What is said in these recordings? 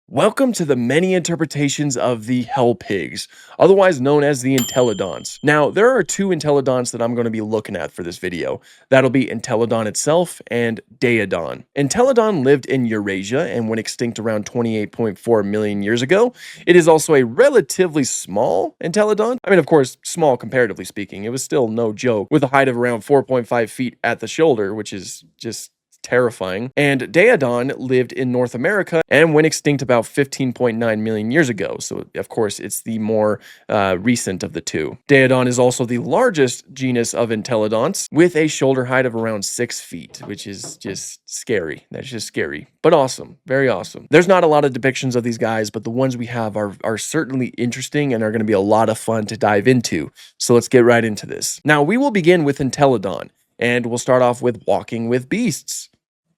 Welcome to the many interpretations of the hell pigs, otherwise known as the Entelodonts. Now, there are two Entelodonts that I'm going to be looking at for this video. That'll be Entelodon itself and Daeodon. Entelodon lived in Eurasia and went extinct around 28.4 million years ago. It is also a relatively small Entelodon. I mean, of course, small comparatively speaking. It was still no joke, with a height of around 4.5 feet at the shoulder, which is just terrifying. And Daeodon lived in North America and went extinct about 15.9 million years ago. So, of course, it's the more recent of the two. Daeodon is also the largest genus of Entelodonts, with a shoulder height of around 6 feet, which is just scary. That's just scary, but awesome. Very awesome. There's not a lot of depictions of these guys, but the ones we have are certainly interesting and are going to be a lot of fun to dive into. So let's get right into this. Now, we will begin with Entelodon, and we'll start off with walking with beasts.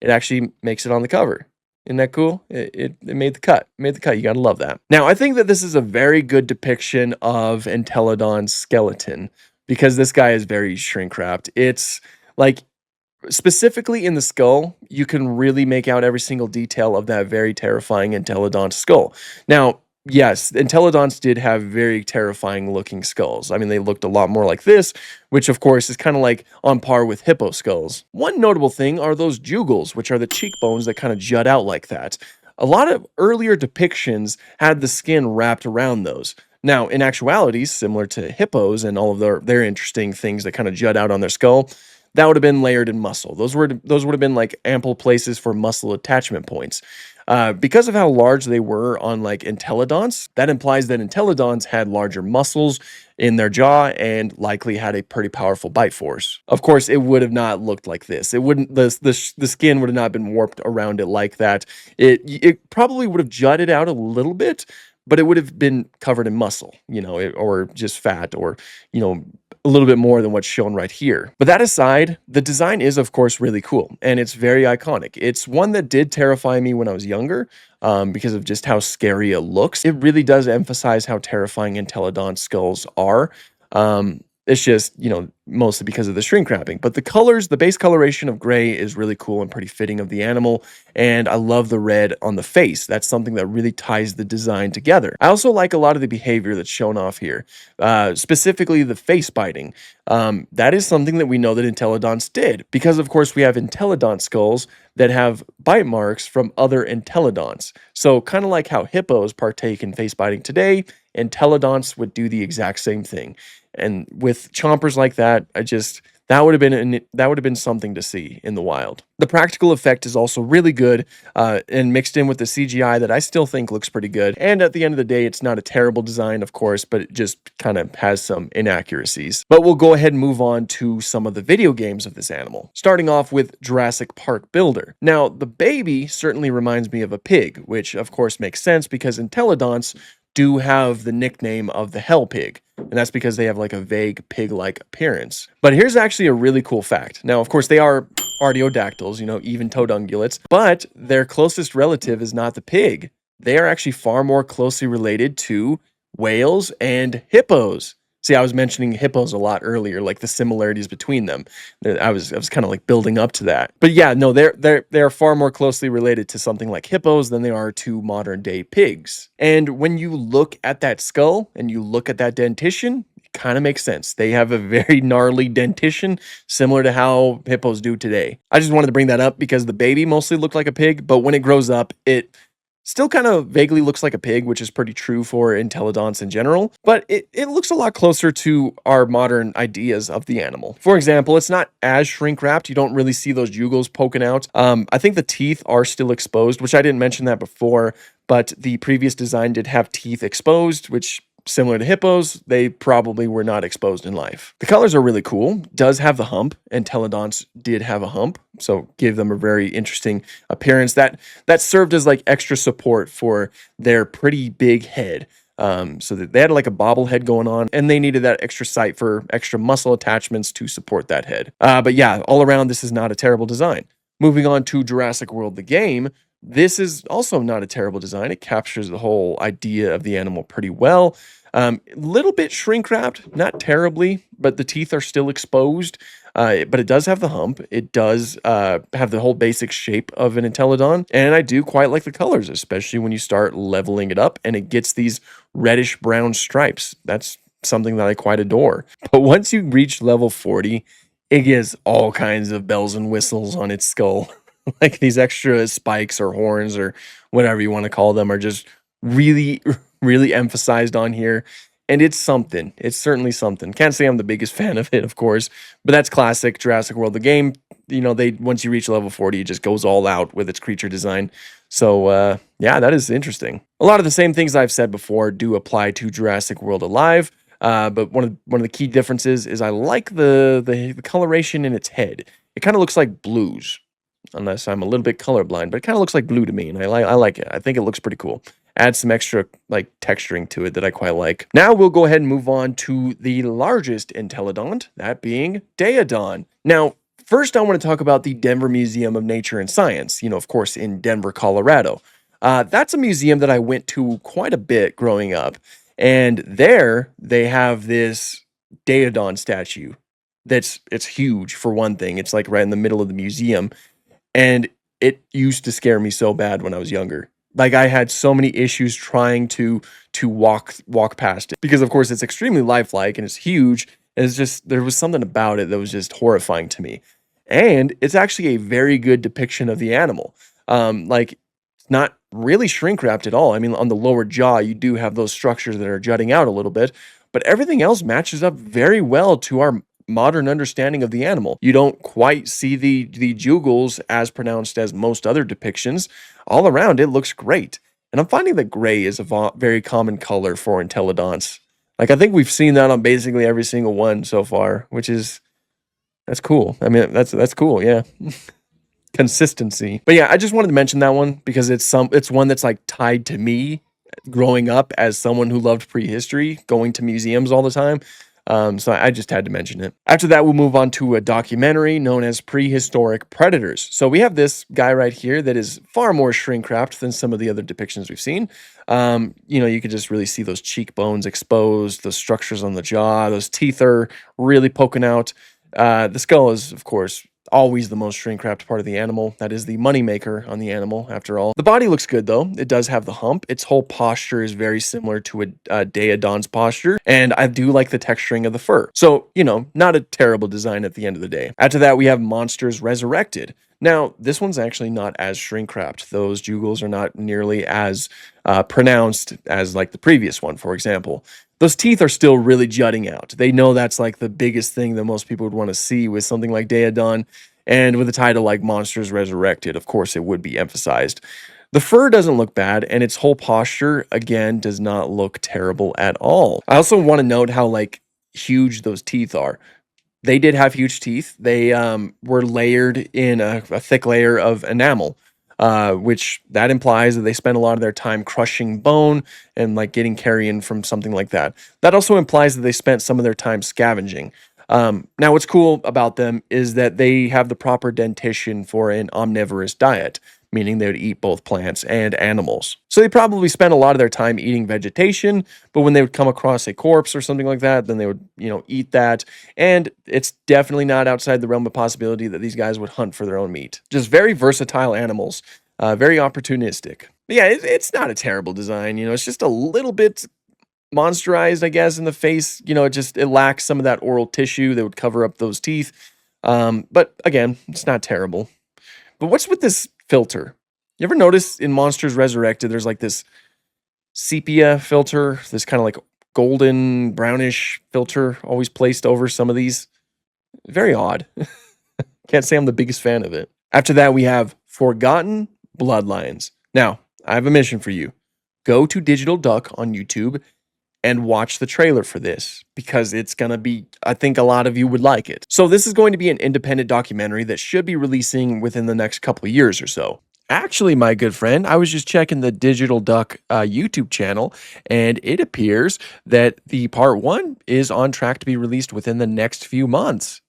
It actually makes it on the cover. Isn't that cool? It made the cut. Made the cut. You gotta love that. Now, I think that this is a very good depiction of Entelodon's skeleton because this guy is very shrink wrapped. It's like specifically in the skull, you can really make out every single detail of that very terrifying Entelodon skull. Now, yes, Entelodonts did have very terrifying looking skulls. I mean, they looked a lot more like this, which of course is kind of like on par with hippo skulls. One notable thing are those jugals, which are the cheekbones that kind of jut out like that. A lot of earlier depictions had the skin wrapped around those. Now, in actuality, similar to hippos and all of their interesting things that kind of jut out on their skull, that would have been layered in muscle. Those would have been like ample places for muscle attachment points. Because of how large they were on like Entelodonts, that implies that Entelodonts had larger muscles in their jaw and likely had a pretty powerful bite force. Of course, it would have not looked like this. It wouldn't the skin would have not been warped around it like that. It probably would have jutted out a little bit, but it would have been covered in muscle, or just fat, or a little bit more than what's shown right here. But that aside, the design is of course really cool and it's very iconic. It's one that did terrify me when I was younger because of just how scary it looks. It really does emphasize how terrifying Entelodon skulls are. It's just, mostly because of the shrink wrapping. But the colors, the base coloration of gray is really cool and pretty fitting of the animal. And I love the red on the face. That's something that really ties the design together. I also like a lot of the behavior that's shown off here, specifically the face biting. That is something that we know that Entelodonts did because, of course, we have Entelodont skulls that have bite marks from other Entelodonts. So kind of like how hippos partake in face biting today, Entelodonts would do the exact same thing. And with chompers like that, that would have been something to see in the wild. The practical effect is also really good and mixed in with the CGI that I still think looks pretty good. And at the end of the day, it's not a terrible design, of course, but it just kind of has some inaccuracies. But we'll go ahead and move on to some of the video games of this animal, starting off with Jurassic Park Builder. Now, the baby certainly reminds me of a pig, which of course makes sense because Entelodonts do have the nickname of the hell pig, and that's because they have like a vague pig-like appearance. But here's actually a really cool fact. Now, of course, they are artiodactyls, even-toed ungulates, but their closest relative is not the pig. They are actually far more closely related to whales and hippos. See, I was mentioning hippos a lot earlier, like the similarities between them. I was kind of like building up to that. But yeah, no, they're far more closely related to something like hippos than they are to modern day pigs. And when you look at that skull and you look at that dentition, it kind of makes sense. They have a very gnarly dentition, similar to how hippos do today. I just wanted to bring that up because the baby mostly looked like a pig, but when it grows up, it still kind of vaguely looks like a pig, which is pretty true for Entelodonts in general, but it looks a lot closer to our modern ideas of the animal. For example, it's not as shrink wrapped. You don't really see those jugals poking out. I think the teeth are still exposed, which I didn't mention that before, but the previous design did have teeth exposed, which similar to hippos, they probably were not exposed in life. The colors are really cool. Does have the hump, and Entelodonts did have a hump, so gave them a very interesting appearance that served as like extra support for their pretty big head. So that they had like a bobblehead going on, and they needed that extra site for extra muscle attachments to support that head. But yeah, all around, this is not a terrible design. Moving on to Jurassic World, the game. This is also not a terrible design. It captures the whole idea of the animal pretty well. Little bit shrink wrapped, not terribly, but the teeth are still exposed. But it does have the hump. It does have the whole basic shape of an Entelodon, and I do quite like the colors, especially when you start leveling it up and it gets these reddish brown stripes. That's something that I quite adore. But once you reach level 40, it gets all kinds of bells and whistles on its skull. Like these extra spikes or horns or whatever you want to call them are just really, really emphasized on here. And it's something. It's certainly something. Can't say I'm the biggest fan of it, of course, but that's classic Jurassic World. The game, they once you reach level 40, it just goes all out with its creature design. So yeah, that is interesting. A lot of the same things I've said before do apply to Jurassic World Alive. But one of the key differences is I like the coloration in its head. It kind of looks like blues, unless I'm a little bit colorblind, but it kind of looks like blue to me, and I like it. I think it looks pretty cool. Add some extra like texturing to it that I quite like. Now we'll go ahead and move on to the largest Entelodont, that being Daeodon. Now, first I want to talk about the Denver Museum of Nature and Science, of course, in Denver, Colorado. That's a museum that I went to quite a bit growing up, and there they have this Daeodon statue it's huge for one thing. It's like right in the middle of the museum. And it used to scare me so bad when I was younger. Like I had so many issues trying to walk past it because of course it's extremely lifelike and it's huge. And it's just there was something about it that was just horrifying to me. And it's actually a very good depiction of the animal. Like it's not really shrink wrapped at all. I mean, on the lower jaw, you do have those structures that are jutting out a little bit, but everything else matches up very well to our modern understanding of the animal. You don't quite see the jugals as pronounced as most other depictions. All around, it looks great. And I'm finding that gray is a very common color for Entelodonts. Like, I think we've seen that on basically every single one so far, which is, that's cool. I mean, that's cool, yeah. Consistency. But yeah, I just wanted to mention that one because it's one that's like tied to me growing up as someone who loved prehistory, going to museums all the time. So I just had to mention it. After that, we'll move on to a documentary known as Prehistoric Predators. So we have this guy right here that is far more shrink wrapped than some of the other depictions we've seen. You could just really see those cheekbones exposed, those structures on the jaw, those teeth are really poking out. The skull is, of course, always the most shrink-wrapped part of the animal. That is the moneymaker on the animal, after all. The body looks good, though. It does have the hump. Its whole posture is very similar to a Daeodon's posture, and I do like the texturing of the fur. So, not a terrible design at the end of the day. After that, we have Monsters Resurrected. Now, this one's actually not as shrink-wrapped. Those jugals are not nearly as pronounced as, like, the previous one, for example. Those teeth are still really jutting out. They know that's like the biggest thing that most people would want to see with something like Daeodon. And with a title like Monsters Resurrected, of course, it would be emphasized. The fur doesn't look bad, and its whole posture, again, does not look terrible at all. I also want to note how, like, huge those teeth are. They did have huge teeth. They were layered in a thick layer of enamel. Which that implies that they spend a lot of their time crushing bone and like getting carrion from something like that. That also implies that they spent some of their time scavenging. Now, what's cool about them is that they have the proper dentition for an omnivorous diet, meaning they would eat both plants and animals. So they probably spent a lot of their time eating vegetation, but when they would come across a corpse or something like that, then they would, eat that. And it's definitely not outside the realm of possibility that these guys would hunt for their own meat. Just very versatile animals, very opportunistic. But yeah, it's not a terrible design. It's just a little bit monsterized, I guess, in the face. It lacks some of that oral tissue that would cover up those teeth. But again, it's not terrible. But what's with this filter? You ever notice in Monsters Resurrected, there's like this sepia filter, this kind of like golden brownish filter always placed over some of these? Very odd. Can't say I'm the biggest fan of it. After that, we have Forgotten Bloodlines. Now, I have a mission for you. Go to Digital Duck on YouTube and watch the trailer for this because it's going to be, I think a lot of you would like it. So this is going to be an independent documentary that should be releasing within the next couple of years or so. Actually, my good friend, I was just checking the Digital Duck YouTube channel, and it appears that the part 1 is on track to be released within the next few months.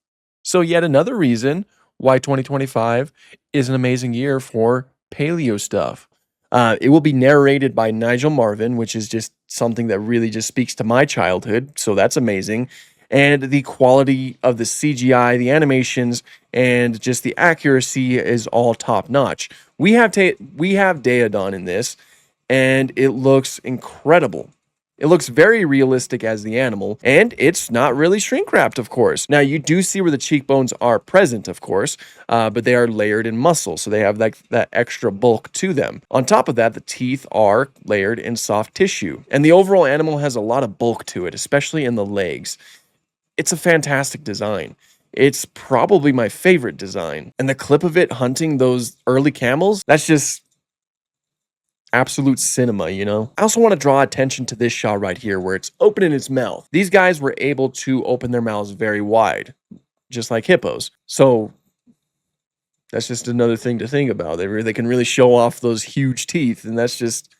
So yet another reason why 2025 is an amazing year for paleo stuff. It will be narrated by Nigel Marvin, which is just something that really just speaks to my childhood. So that's amazing. and the quality of the CGI, the animations, and just the accuracy is all top notch. We have Daedon in this, and it looks incredible. It looks very realistic as the animal, and it's not really shrink wrapped, of course. Now, you do see where the cheekbones are present, of course, but they are layered in muscle, so they have that extra bulk to them. On top of that, the teeth are layered in soft tissue, and the overall animal has a lot of bulk to it, especially in the legs. It's a fantastic design. It's probably my favorite design. And the clip of it hunting those early camels, that's just absolute cinema, you know? I also want to draw attention to this shot right here where it's opening its mouth. These guys were able to open their mouths very wide, just like hippos. So that's just another thing to think about. They can really show off those huge teeth, and that's just,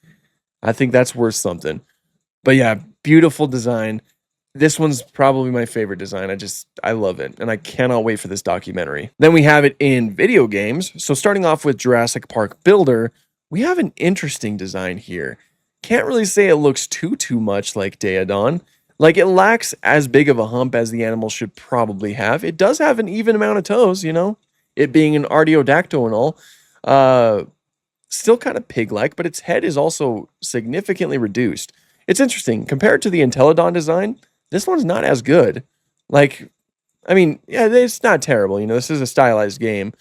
I think that's worth something. But yeah, beautiful design. This one's probably my favorite design. I love it, and I cannot wait for this documentary. Then we have it in video games. So starting off with Jurassic Park Builder, we have an interesting design here. Can't really say it looks too much like Daedon. Like, it lacks as big of a hump as the animal should probably have. It does have an even amount of toes, you know, it being an artiodactyl and all. Still kind of pig-like, but its head is also significantly reduced. It's interesting. Compared to the Entelodon design, this one's not as good. Like, I mean, yeah, it's not terrible. You know, this is a stylized game.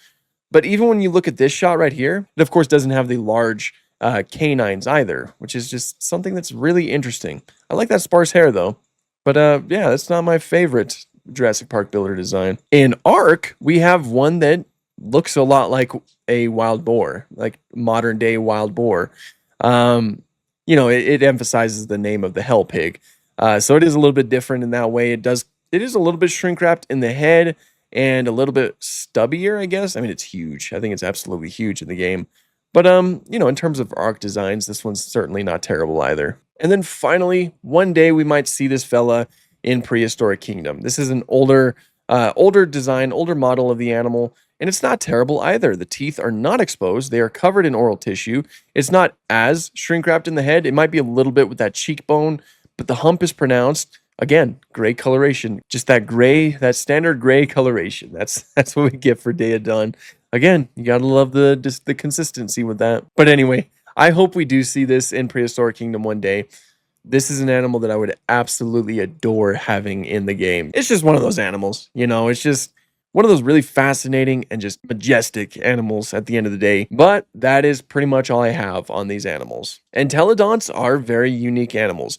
But even when you look at this shot right here, it of course doesn't have the large canines either, which is just something that's really interesting. I like that sparse hair though. But yeah, that's not my favorite Jurassic Park Builder design. In Ark, we have one that looks a lot like a wild boar, like modern day wild boar. You know, it emphasizes the name of the hell pig. So it is a little bit different in that way. It is a little bit shrink wrapped in the head and a little bit stubbier, I guess. I mean, it's huge. I think it's absolutely huge in the game. But you know, in terms of Ark designs, this one's certainly not terrible either. And then finally, one day we might see this fella in Prehistoric Kingdom. This is an older design, older model of the animal, and it's not terrible either. The teeth are not exposed. They are covered in oral tissue. It's not as shrink wrapped in the head. It might be a little bit with that cheekbone, but the hump is pronounced. Again, gray coloration, just that gray, that standard gray coloration. That's what we get for Daedon. Again, you gotta love the consistency with that. But anyway, I hope we do see this in Prehistoric Kingdom one day. This is an animal that I would absolutely adore having in the game. It's just one of those animals, you know, it's just one of those really fascinating and just majestic animals at the end of the day. But that is pretty much all I have on these animals. Entelodonts are very unique animals.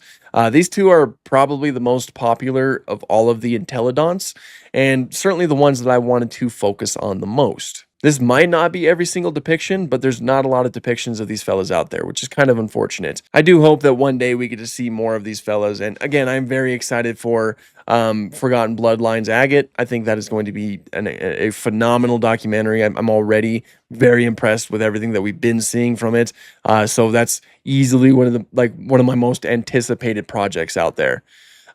These two are probably the most popular of all of the Entelodonts, and certainly the ones that I wanted to focus on the most. This might not be every single depiction, but there's not a lot of depictions of these fellas out there, which is kind of unfortunate. I do hope that one day we get to see more of these fellas, and again, I'm very excited for Forgotten Bloodlines Agate. I think that is going to be a phenomenal documentary. I'm already very impressed with everything that we've been seeing from it. So that's easily one of my most anticipated projects out there.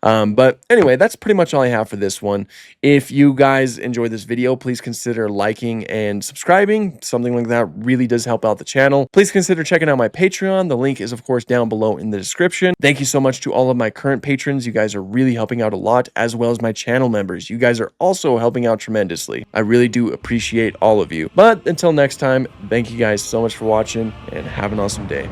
But anyway, that's pretty much all I have for this one. If you guys enjoyed this video, please consider liking and subscribing. Something like that really does help out the channel. Please consider checking out my Patreon. The link is, of course, down below in the description. Thank you so much to all of my current patrons. You guys are really helping out a lot, as well as my channel members. You guys are also helping out tremendously. I really do appreciate all of you. But until next time, thank you guys so much for watching, and have an awesome day.